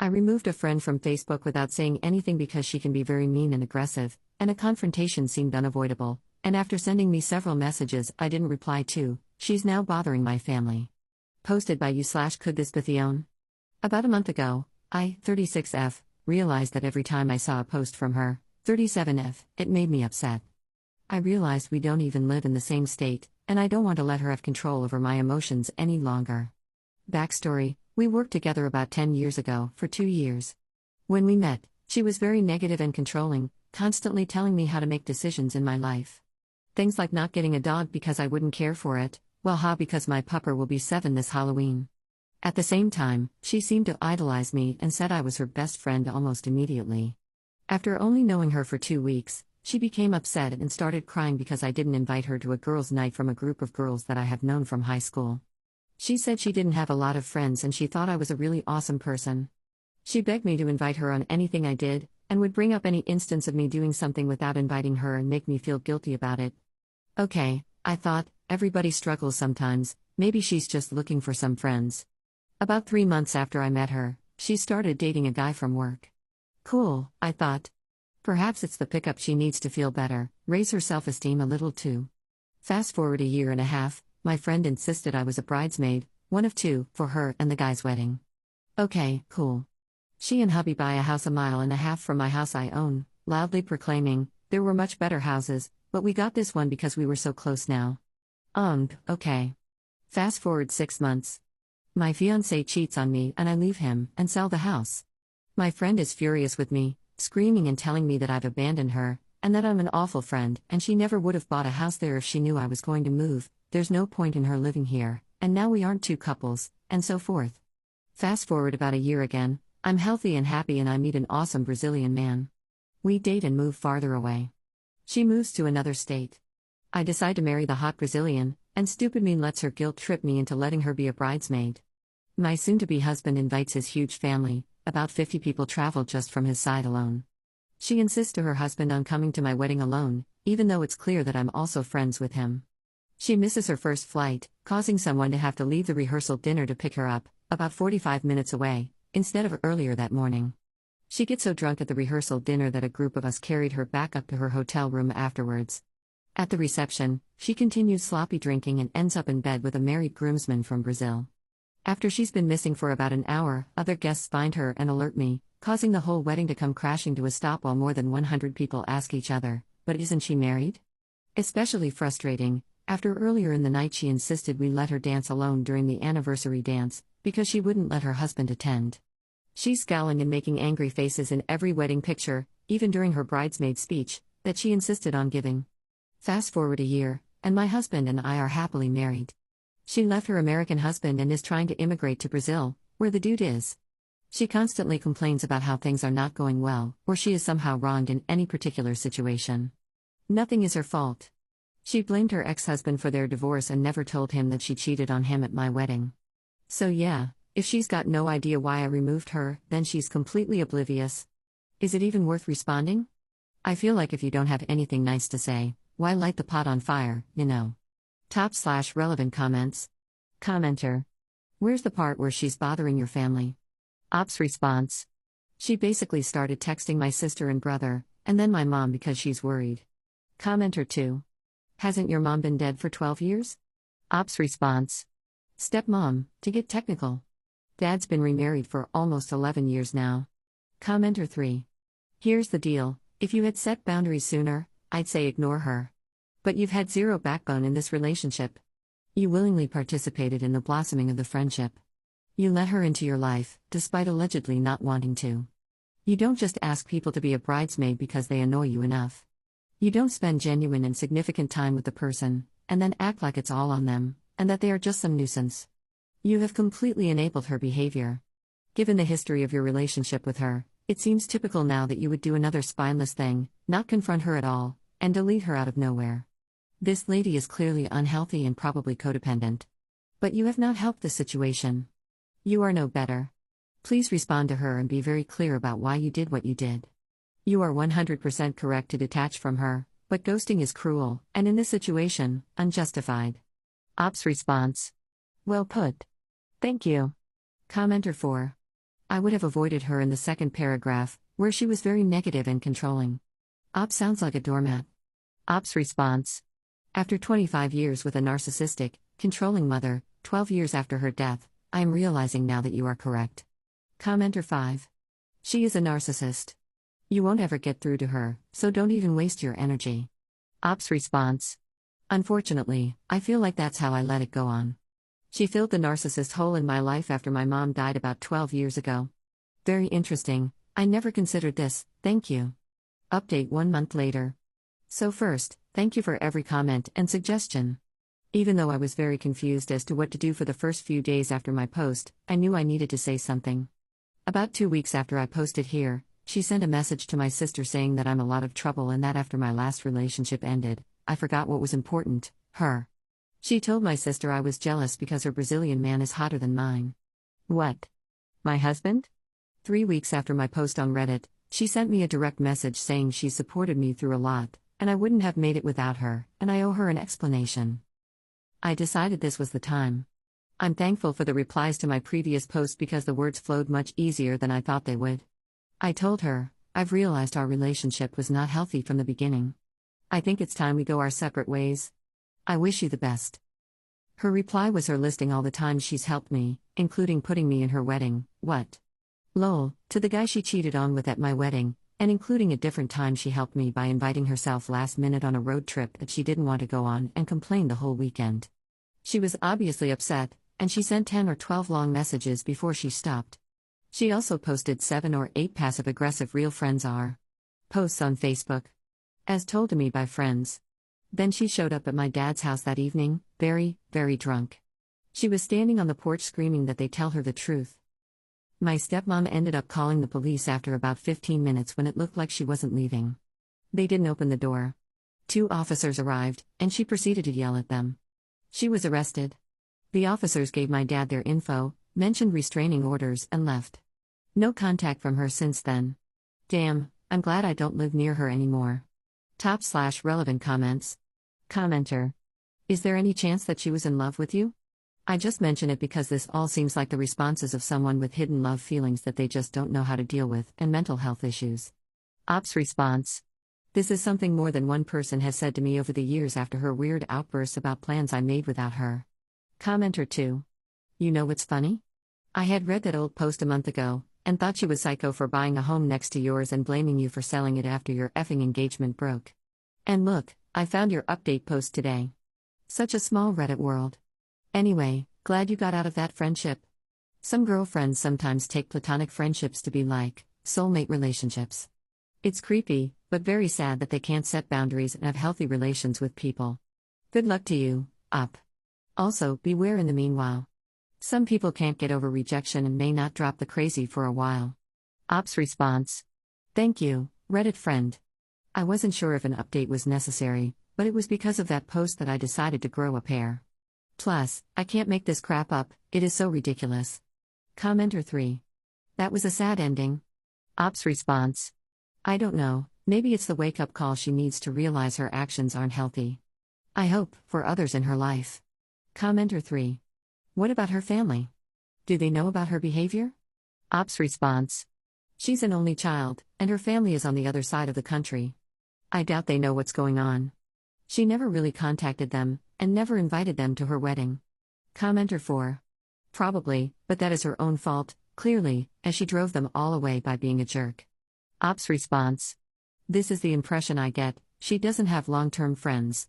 removed a friend from Facebook without saying anything because she can be very mean and aggressive, and a confrontation seemed unavoidable, and after sending me several messages I didn't reply to, she's now bothering my family. Posted by you/couldthisbetheone. About a month ago, I, 36F, realized that every time I saw a post from her, 37F, it made me upset. I realized we don't even live in the same state, and I don't want to let her have control over my emotions any longer. Backstory: we worked together about 10 years ago, for 2 years. When we met, she was very negative and controlling, constantly telling me how to make decisions in my life. Things like not getting a dog because I wouldn't care for it, well because my pupper will be 7 this Halloween. At the same time, she seemed to idolize me and said I was her best friend almost immediately. After only knowing her for 2 weeks, she became upset and started crying because I didn't invite her to a girls' night from a group of girls that I have known from high school. She said she didn't have a lot of friends and she thought I was a really awesome person. She begged me to invite her on anything I did, and would bring up any instance of me doing something without inviting her and make me feel guilty about it. Okay, I thought, everybody struggles sometimes, maybe she's just looking for some friends. About 3 months after I met her, she started dating a guy from work. Cool, I thought. Perhaps it's the pickup she needs to feel better, raise her self-esteem a little too. Fast forward a year and a half, my friend insisted I was a bridesmaid, one of 2, for her and the guy's wedding. Okay, cool. She and hubby buy a house a mile and a half from my house I own, loudly proclaiming, there were much better houses, but we got this one because we were so close now. Okay. Fast forward 6 months. My fiancé cheats on me and I leave him and sell the house. My friend is furious with me, screaming and telling me that I've abandoned her, and that I'm an awful friend and she never would have bought a house there if she knew I was going to move, there's no point in her living here, and now we aren't 2 couples, and so forth. Fast forward about a year again, I'm healthy and happy and I meet an awesome Brazilian man. We date and move farther away. She moves to another state. I decide to marry the hot Brazilian, and stupid me lets her guilt trip me into letting her be a bridesmaid. My soon-to-be husband invites his huge family, about 50 people travel just from his side alone. She insists to her husband on coming to my wedding alone, even though it's clear that I'm also friends with him. She misses her first flight, causing someone to have to leave the rehearsal dinner to pick her up, about 45 minutes away, instead of earlier that morning. She gets so drunk at the rehearsal dinner that a group of us carried her back up to her hotel room afterwards. At the reception, she continues sloppy drinking and ends up in bed with a married groomsman from Brazil. After she's been missing for about an hour, other guests find her and alert me, causing the whole wedding to come crashing to a stop while more than 100 people ask each other, but isn't she married? Especially frustrating, after earlier in the night she insisted we let her dance alone during the anniversary dance, because she wouldn't let her husband attend. She's scowling and making angry faces in every wedding picture, even during her bridesmaid speech, that she insisted on giving. Fast forward a year, and my husband and I are happily married. She left her American husband and is trying to immigrate to Brazil, where the dude is. She constantly complains about how things are not going well, or she is somehow wronged in any particular situation. Nothing is her fault. She blamed her ex-husband for their divorce and never told him that she cheated on him at my wedding. So yeah, if she's got no idea why I removed her, then she's completely oblivious. Is it even worth responding? I feel like if you don't have anything nice to say, why light the pot on fire, you know? /relevant comments. Commenter. Where's the part where she's bothering your family? Ops response. She basically started texting my sister and brother, and then my mom because she's worried. Commenter 2. Hasn't your mom been dead for 12 years? Ops response. Stepmom, to get technical. Dad's been remarried for almost 11 years now. Commenter 3. Here's the deal, if you had set boundaries sooner, I'd say ignore her. But you've had zero backbone in this relationship. You willingly participated in the blossoming of the friendship. You let her into your life, despite allegedly not wanting to. You don't just ask people to be a bridesmaid because they annoy you enough. You don't spend genuine and significant time with the person, and then act like it's all on them, and that they are just some nuisance. You have completely enabled her behavior. Given the history of your relationship with her, it seems typical now that you would do another spineless thing, not confront her at all, and delete her out of nowhere. This lady is clearly unhealthy and probably codependent. But you have not helped the situation. You are no better. Please respond to her and be very clear about why you did what you did. You are 100% correct to detach from her, but ghosting is cruel, and in this situation, unjustified. Ops response. Well put. Thank you. Commenter 4. I would have avoided her in the second paragraph, where she was very negative and controlling. Op sounds like a doormat. Op's response. After 25 years with a narcissistic, controlling mother, 12 years after her death, I am realizing now that you are correct. Commenter 5. She is a narcissist. You won't ever get through to her, so don't even waste your energy. Op's response. Unfortunately, I feel like that's how I let it go on. She filled the narcissist hole in my life after my mom died about 12 years ago. Very interesting, I never considered this, thank you. Update 1 month later. So first, thank you for every comment and suggestion. Even though I was very confused as to what to do for the first few days after my post, I knew I needed to say something. About 2 weeks after I posted here, she sent a message to my sister saying that I'm a lot of trouble and that after my last relationship ended, I forgot what was important, her. She told my sister I was jealous because her Brazilian man is hotter than mine. What? My husband? 3 weeks after my post on Reddit, she sent me a direct message saying she supported me through a lot, and I wouldn't have made it without her, and I owe her an explanation. I decided this was the time. I'm thankful for the replies to my previous post because the words flowed much easier than I thought they would. I told her, I've realized our relationship was not healthy from the beginning. I think it's time we go our separate ways. I wish you the best. Her reply was her listing all the times she's helped me, including putting me in her wedding, what? Lol, to the guy she cheated on with at my wedding, and including a different time she helped me by inviting herself last minute on a road trip that she didn't want to go on and complained the whole weekend. She was obviously upset, and she sent 10 or 12 long messages before she stopped. She also posted 7 or 8 passive-aggressive real friends are posts on Facebook. As told to me by friends. Then she showed up at my dad's house that evening, very, very drunk. She was standing on the porch screaming that they tell her the truth. My stepmom ended up calling the police after about 15 minutes when it looked like she wasn't leaving. They didn't open the door. 2 officers arrived, and she proceeded to yell at them. She was arrested. The officers gave my dad their info, mentioned restraining orders, and left. No contact from her since then. Damn, I'm glad I don't live near her anymore. Top/relevant comments. Commenter. Is there any chance that she was in love with you? I just mention it because this all seems like the responses of someone with hidden love feelings that they just don't know how to deal with, and mental health issues. Op's response. This is something more than one person has said to me over the years after her weird outbursts about plans I made without her. Commenter 2. You know what's funny? I had read that old post a month ago, and thought she was psycho for buying a home next to yours and blaming you for selling it after your effing engagement broke. And look, I found your update post today. Such a small Reddit world. Anyway, glad you got out of that friendship. Some girlfriends sometimes take platonic friendships to be like soulmate relationships. It's creepy, but very sad that they can't set boundaries and have healthy relations with people. Good luck to you, Op. Also, beware in the meanwhile. Some people can't get over rejection and may not drop the crazy for a while. Op's response. Thank you, Reddit friend. I wasn't sure if an update was necessary, but it was because of that post that I decided to grow a pair. Plus, I can't make this crap up, it is so ridiculous. Commenter 3. That was a sad ending. Op's response. I don't know, maybe it's the wake-up call she needs to realize her actions aren't healthy. I hope, for others in her life. Commenter 3. What about her family? Do they know about her behavior? Op's response. She's an only child, and her family is on the other side of the country. I doubt they know what's going on. She never really contacted them, and never invited them to her wedding. Commenter 4. Probably, but that is her own fault, clearly, as she drove them all away by being a jerk. Op's response. This is the impression I get, she doesn't have long-term friends.